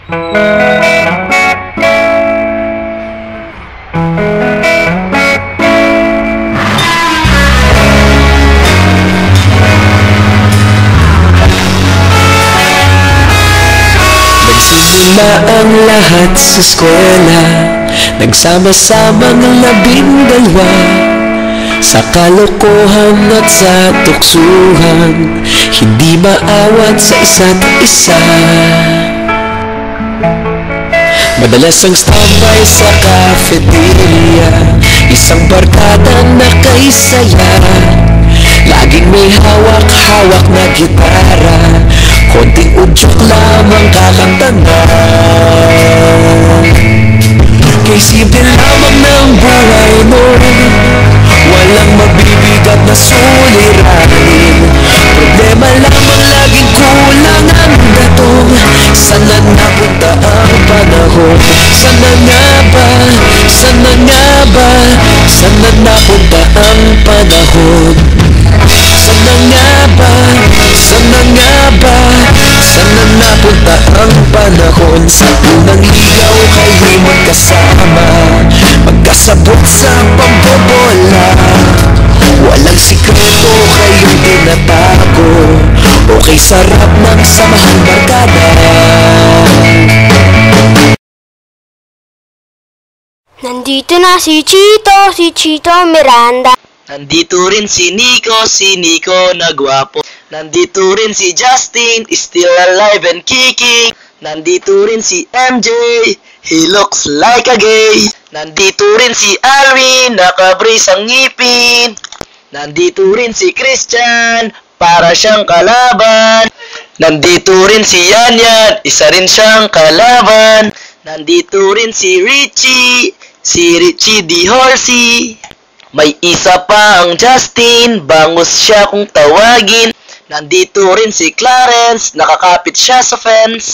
Nagsimula ang lahat sa eskwela, nagsama-samang 12 sa kalokohan at sa tuksuhan, hindi maawat sa isa't isa. Madalas ang standby sa cafeteria, isang barkada na kay saya, laging may hawak-hawak na gitara, konting udyok lamang kakanta na. Kay simple lamang ng buhay mo, walang mabibigat na suliranin, problema lamang laging kulang ang datong. Sana napunta ang panahon, sana nga ba, sana nga ba, sana napunta ang panahon. Sana nga ba, sana nga ba, sana napunta ang panahon. Sa unang ligaw kayo'y magkasama, magkasabot sa pambobola, walang sikreto kayong tinatago, okay sarap ng samahang barkada. Nandito na si Chito Miranda. Nandito rin si Nico na gwapo. Nandito rin si Justin, still alive and kicking. Nandito rin si MJ, he looks like a gay. Nandito rin si Alvin, nakabris ang ngipin. Nandito rin si Christian, para siyang kalaban. Nandito rin si Yanyan, isa rin siyang kalaban. Nandito rin si Richie di Horsey. May isa pa ang Justin, bangus siya kung tawagin. Nandito rin si Clarence, nakakapit siya sa fence.